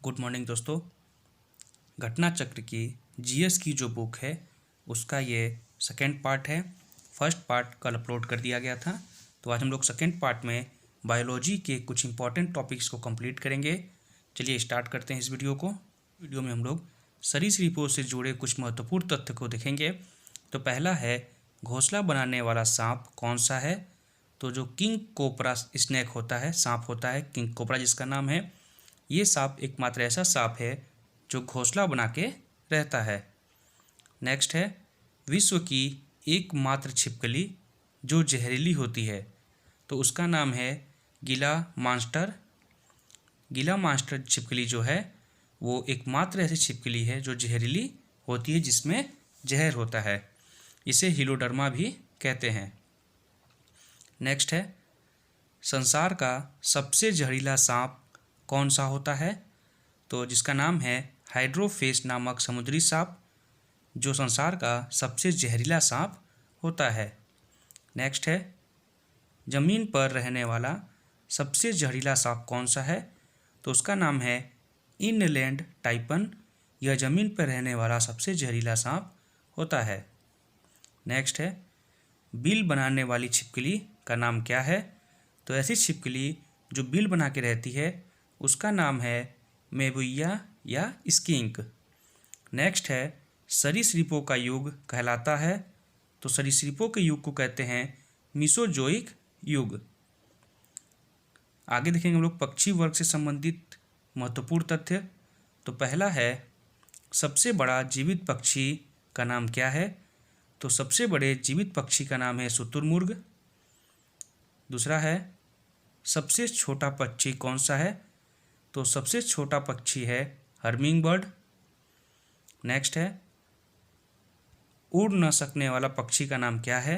Good morning दोस्तों। घटना चक्र की जीएस की जो बुक है उसका ये सेकेंड पार्ट है। फर्स्ट पार्ट कल अपलोड कर दिया गया था, तो आज हम लोग सेकेंड पार्ट में बायोलॉजी के कुछ इंपॉर्टेंट टॉपिक्स को कंप्लीट करेंगे। चलिए स्टार्ट करते हैं इस वीडियो को। वीडियो में हम लोग सरीसृपों से जुड़े कुछ महत्वपूर्ण तथ्य को देखेंगे। तो पहला है, घोंसला बनाने वाला सांप कौन सा है? तो जो किंग कोबरा स्नेक होता है, सांप होता है किंग कोबरा जिसका नाम है, ये सांप एकमात्र ऐसा सांप है जो घोंसला बना के रहता है। नेक्स्ट है, विश्व की एकमात्र छिपकली जो जहरीली होती है, तो उसका नाम है गीला मास्टर। गीला मास्टर छिपकली जो है वो एकमात्र ऐसी छिपकली है जो जहरीली होती है, जिसमें जहर होता है। इसे हिलोडर्मा भी कहते हैं। नेक्स्ट है, संसार का सबसे जहरीला सांप कौन सा होता है? तो जिसका नाम है हाइड्रोफेस नामक समुद्री सांप, जो संसार का सबसे जहरीला सांप होता है। नेक्स्ट है, ज़मीन पर रहने वाला सबसे जहरीला सांप कौन सा है? तो उसका नाम है इनलैंड टाइपन। यह ज़मीन पर रहने वाला सबसे जहरीला सांप होता है। नेक्स्ट है, बिल बनाने वाली छिपकली का नाम क्या है? तो ऐसी छिपकली जो बिल बना के रहती है उसका नाम है मेबुइया या स्किंक। नेक्स्ट है, सरीसृपों का युग कहलाता है, तो सरीसृपों के युग को कहते हैं मीसोजोइक युग। आगे देखेंगे हम लोग पक्षी वर्ग से संबंधित महत्वपूर्ण तथ्य। तो पहला है, सबसे बड़ा जीवित पक्षी का नाम क्या है? तो सबसे बड़े जीवित पक्षी का नाम है शुतुरमुर्ग। दूसरा है, सबसे छोटा पक्षी कौन सा है? तो सबसे छोटा पक्षी है हर्मिंग बर्ड। नेक्स्ट है, उड़ न सकने वाला पक्षी का नाम क्या है?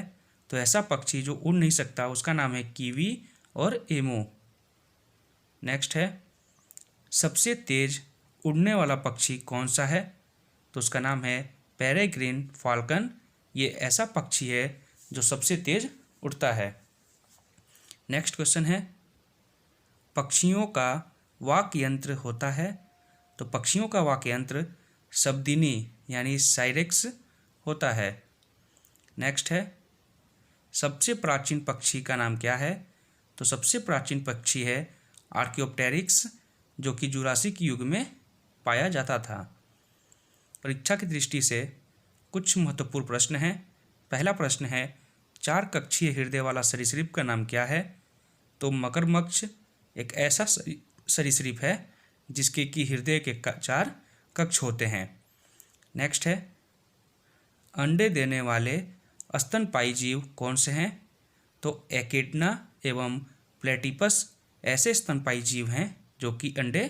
तो ऐसा पक्षी जो उड़ नहीं सकता उसका नाम है कीवी और एमो। नेक्स्ट है, सबसे तेज उड़ने वाला पक्षी कौन सा है? तो उसका नाम है पेरेग्रिन फाल्कन। ये ऐसा पक्षी है जो सबसे तेज उड़ता है। नेक्स्ट क्वेश्चन है, पक्षियों का वाक यंत्र होता है? तो पक्षियों का वाक यंत्र शब्दिनी यानी साइरेक्स होता है। नेक्स्ट है, सबसे प्राचीन पक्षी का नाम क्या है? तो सबसे प्राचीन पक्षी है आर्कियोप्टेरिक्स, जो कि जुरासिक युग में पाया जाता था। परीक्षा की दृष्टि से कुछ महत्वपूर्ण प्रश्न हैं। पहला प्रश्न है, 4 कक्षीय हृदय वाला सरीसृप का नाम क्या है? तो मगरमच्छ एक ऐसा सरीसृप है जिसके कि हृदय के 4 कक्ष होते हैं। नेक्स्ट है, अंडे देने वाले स्तनपायी जीव कौन से हैं? तो एकेडना एवं प्लेटिपस ऐसे स्तनपायी जीव हैं जो कि अंडे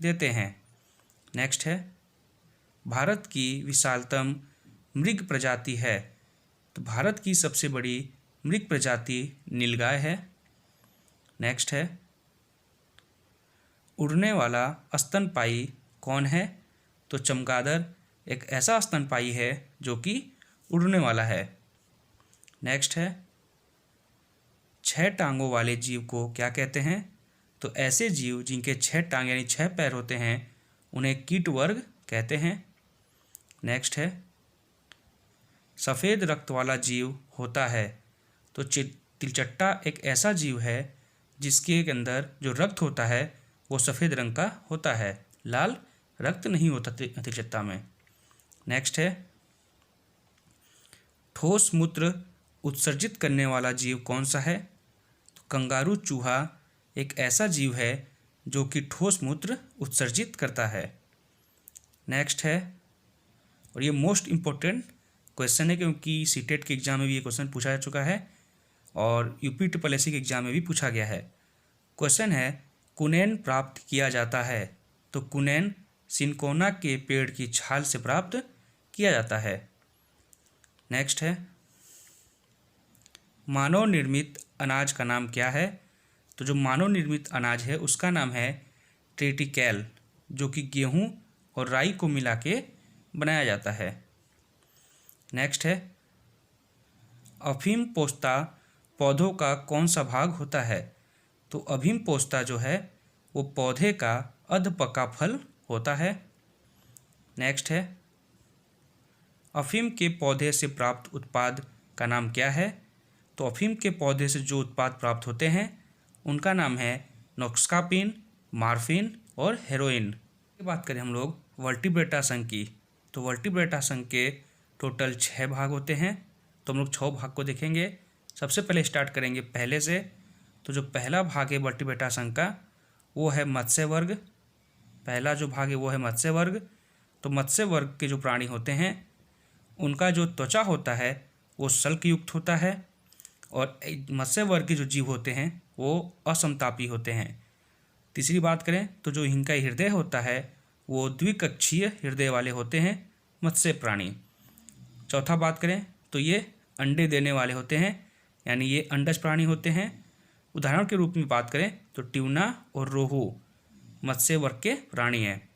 देते हैं। नेक्स्ट है, भारत की विशालतम मृग प्रजाति है? तो भारत की सबसे बड़ी मृग प्रजाति नीलगाय है। नेक्स्ट है, उड़ने वाला स्तनपायी कौन है? तो चमगादड़ एक ऐसा स्तनपायी है जो कि उड़ने वाला है। नेक्स्ट है, 6 टांगों वाले जीव को क्या कहते हैं? तो ऐसे जीव जिनके 6 टांग यानी 6 पैर होते हैं उन्हें कीट वर्ग कहते हैं। नेक्स्ट है, सफ़ेद रक्त वाला जीव होता है? तो तिलचट्टा एक ऐसा जीव है जिसके अंदर जो रक्त होता है वो सफ़ेद रंग का होता है, लाल रक्त नहीं होता तिलचट्टा में। नेक्स्ट है, ठोस मूत्र उत्सर्जित करने वाला जीव कौन सा है? तो कंगारू चूहा एक ऐसा जीव है जो कि ठोस मूत्र उत्सर्जित करता है। नेक्स्ट है, और ये मोस्ट इम्पोर्टेंट क्वेश्चन है क्योंकि सीटेट के एग्ज़ाम में भी ये क्वेश्चन पूछा जा चुका है और यूपी ट्रिपल एससी के एग्ज़ाम में भी पूछा गया है। क्वेश्चन है, कुनैन प्राप्त किया जाता है? तो कुनैन सिनकोना के पेड़ की छाल से प्राप्त किया जाता है। नेक्स्ट है, मानव निर्मित अनाज का नाम क्या है? तो जो मानव निर्मित अनाज है उसका नाम है ट्रेटिकैल, जो कि गेहूं और राई को मिला के बनाया जाता है। नेक्स्ट है, अफीम पोस्ता पौधों का कौन सा भाग होता है? तो अफीम पोस्ता जो है वो पौधे का अधपका फल होता है। नेक्स्ट है अफीम के पौधे से प्राप्त उत्पाद का नाम क्या है? तो अफीम के पौधे से जो उत्पाद प्राप्त होते हैं उनका नाम है नोक्सकापिन, मार्फिन और हेरोइन। बात करें हम लोग वर्टिब्रेटा संघ की, तो वर्टिब्रेटा संघ के टोटल 6 भाग होते हैं। तो हम लोग 6 भाग को देखेंगे। सबसे पहले स्टार्ट करेंगे पहले से। तो जो पहला भाग है वर्टिब्रेटा संघ का वो है मत्स्य वर्ग। पहला जो भाग है वो है मत्स्य वर्ग। तो मत्स्य वर्ग के जो प्राणी होते हैं उनका जो त्वचा होता है वो शल्क युक्त होता है और मत्स्य वर्ग के जो जीव होते हैं वो असमतापी होते हैं। तीसरी बात करें तो जो इनका हृदय होता है वो द्विकक्षीय हृदय वाले होते हैं मत्स्य प्राणी। चौथा बात करें तो ये अंडे देने वाले होते हैं, यानी ये अंडज प्राणी होते हैं। उदाहरण के रूप में बात करें तो ट्यूना और रोहू मत्स्य वर्ग के प्राणी हैं।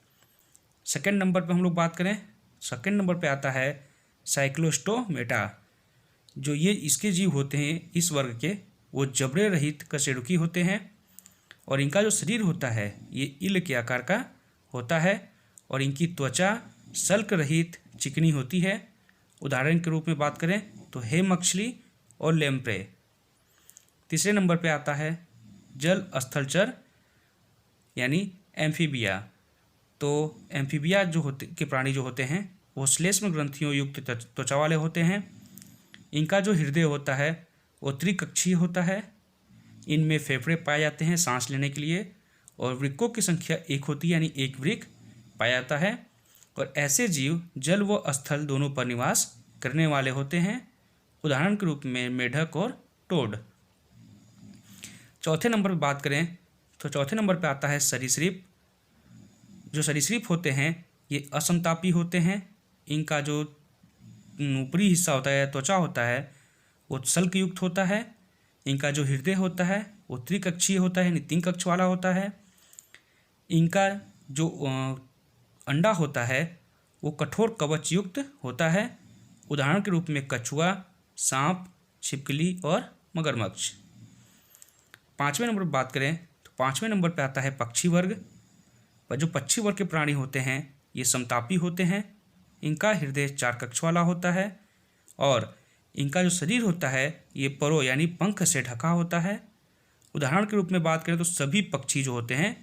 सेकंड नंबर पे हम लोग बात करें, सेकंड नंबर पे आता है साइक्लोस्टोमेटा। जो ये इसके जीव होते हैं इस वर्ग के वो जबड़े रहित कशेरुकी होते हैं और इनका जो शरीर होता है ये इल के आकार का होता है और इनकी त्वचा शल्क रहित चिकनी होती है। उदाहरण के रूप में बात करें तो हे मछली और लेम्प्रे। तीसरे नंबर पे आता है जल स्थलचर यानी एम्फीबिया। तो एम्फीबिया जो होते के प्राणी जो होते हैं वो श्लेष्म ग्रंथियों युक्त त्वचा वाले होते हैं। इनका जो हृदय होता है वो त्रिकक्षीय होता है। इनमें फेफड़े पाए जाते हैं सांस लेने के लिए और वृक्कों की संख्या 1 होती है, यानी एक वृक्क पाया जाता है। और ऐसे जीव जल व स्थल दोनों पर निवास करने वाले होते हैं। उदाहरण के रूप में मेढक और टोड। चौथे नंबर पर बात करें तो चौथे नंबर पर आता है सरीसृप। जो सरीसृप होते हैं ये असमतापी होते हैं। इनका जो ऊपरी हिस्सा होता है त्वचा होता है वो शल्क युक्त होता है। इनका जो हृदय होता है वो त्रिकक्षीय होता है, यानी 3 कक्ष वाला होता है। इनका जो अंडा होता है वो कठोर कवच युक्त होता है। उदाहरण के रूप में कछुआ, सांप, छिपकली और मगरमच्छ। पाँचवें नंबर पर बात करें तो पाँचवें नंबर पर आता है पक्षी वर्ग। जो पक्षी वर्ग के प्राणी होते हैं ये समतापी होते हैं। इनका हृदय 4 कक्ष वाला होता है और इनका जो शरीर होता है ये परों यानी पंख से ढका होता है। उदाहरण के रूप में बात करें तो सभी पक्षी जो होते हैं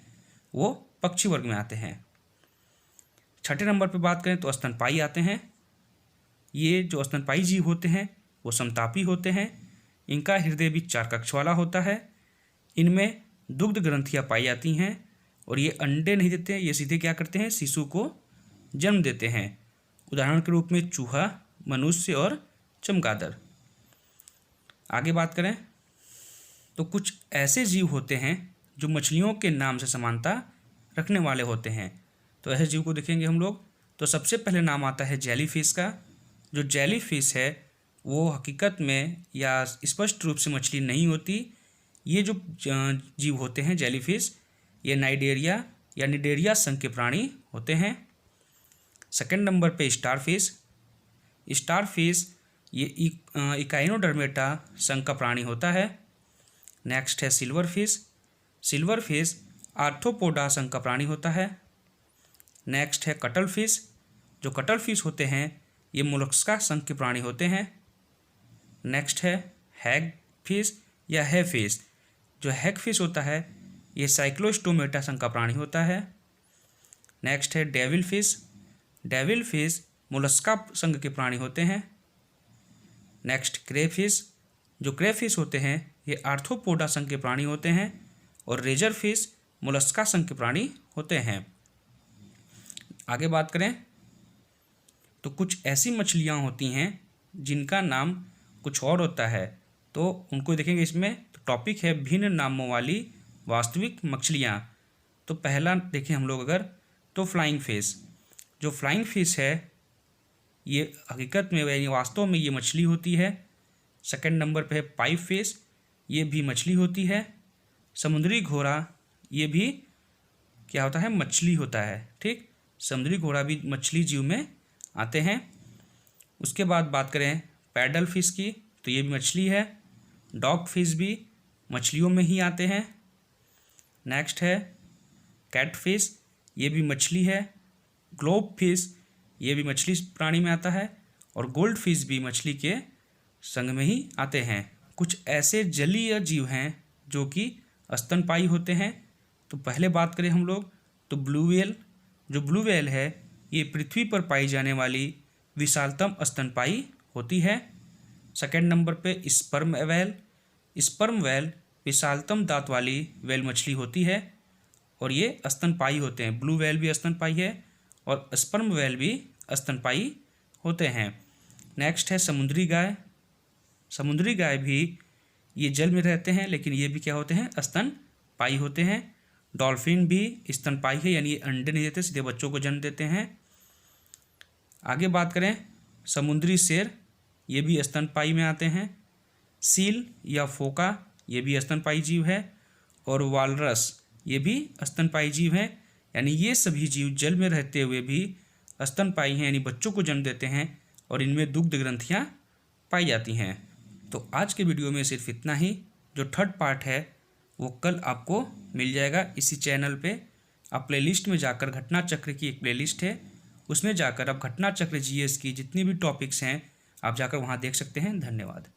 वो पक्षी वर्ग में आते हैं। छठे नंबर पर बात करें तो स्तनपायी आते हैं। ये जो स्तनपायी जीव होते हैं वो समतापी होते हैं। इनका हृदय भी 4 कक्ष वाला होता है। इनमें दुग्ध ग्रंथियाँ पाई जाती हैं और ये अंडे नहीं देते हैं, ये सीधे क्या करते हैं शिशु को जन्म देते हैं। उदाहरण के रूप में चूहा, मनुष्य और चमगादड़। आगे बात करें तो कुछ ऐसे जीव होते हैं जो मछलियों के नाम से समानता रखने वाले होते हैं। तो ऐसे जीव को देखेंगे हम लोग। तो सबसे पहले नाम आता है जेलीफिश का। जो जेलीफिश है वो हकीकत में या स्पष्ट रूप से मछली नहीं होती। ये जो जीव होते हैं जेलीफिश ये नाइडेरिया या निडेरिया संघ के प्राणी होते हैं। सेकंड नंबर पे स्टारफिश। स्टारफिश ये इकाइनोडर्मेटा संघ का प्राणी होता है। नेक्स्ट है silver fish. Silver fish arthropoda संघ का प्राणी होता है। नेक्स्ट है कटल फिश। जो कटल फिश होते हैं ये मोलस्का संघ के प्राणी होते हैं। नेक्स्ट है हैग फिश या है फिश। जो हैग फिश होता है ये साइक्लोस्टोमेटा संघ का प्राणी होता है। नेक्स्ट है devil fish. Devil fish Mollusca संघ के प्राणी होते हैं। Next crayfish. जो क्रेफिश होते हैं ये आर्थ्रोपोडा संघ के प्राणी होते हैं और रेजर फिश मोलस्का संघ के प्राणी होते हैं। आगे बात करें तो कुछ ऐसी मछलियाँ होती हैं जिनका नाम कुछ और होता है, तो उनको देखेंगे इसमें। तो टॉपिक है भिन्न नामों वाली वास्तविक मछलियाँ। तो पहला देखें हम लोग अगर तो फ्लाइंग फिश। जो फ्लाइंग फिश है ये हकीकत में यानी वास्तव में ये मछली होती है। सेकंड नंबर पे है पाइप फिश, ये भी मछली होती है। समुद्री घोड़ा ये भी क्या होता है मछली होता है, ठीक। समुद्री घोड़ा भी मछली जीव में आते हैं। उसके बाद बात करें पैडल फिश की तो ये भी मछली है। डॉग फिश भी मछलियों में ही आते हैं। नेक्स्ट है कैट फिश, ये भी मछली है। ग्लोब फिश, ये भी मछली प्राणी में आता है। और गोल्ड फिश भी मछली के संग में ही आते हैं। कुछ ऐसे जलीय जीव हैं जो कि स्तनपायी होते हैं। तो पहले बात करें हम लोग तो ब्लू व्हेल। जो ब्लू व्हेल है ये पृथ्वी पर पाई जाने वाली विशालतम स्तनपायी होती है। सेकंड नंबर पे स्पर्म व्हेल। स्पर्म व्हेल विशालतम दांत वाली व्हेल मछली होती है और ये स्तनपायी होते हैं। ब्लू व्हेल भी स्तनपायी है और स्पर्म व्हेल भी स्तनपायी होते हैं। नेक्स्ट है समुद्री गाय। समुद्री गाय भी ये जल में रहते हैं लेकिन ये भी क्या होते हैं, स्तनपायी होते हैं। डॉल्फिन भी स्तनपायी है, यानी ये अंडे नहीं देते, सीधे बच्चों को जन्म देते हैं। आगे बात करें समुद्री शेर, ये भी स्तनपायी में आते हैं। सील या फोका, ये भी स्तनपायी जीव है। और वालरस, ये भी स्तनपायी जीव है। यानी ये सभी जीव जल में रहते हुए भी स्तनपायी हैं, यानी बच्चों को जन्म देते हैं और इनमें दुग्ध ग्रंथियाँ पाई जाती हैं। तो आज के वीडियो में सिर्फ इतना ही। जो थर्ड पार्ट है वो कल आपको मिल जाएगा इसी चैनल पे। आप प्लेलिस्ट में जाकर घटना चक्र की एक प्लेलिस्ट है, उसमें जाकर आप घटना चक्र जीएस की जितनी भी टॉपिक्स हैं आप जाकर वहाँ देख सकते हैं। धन्यवाद।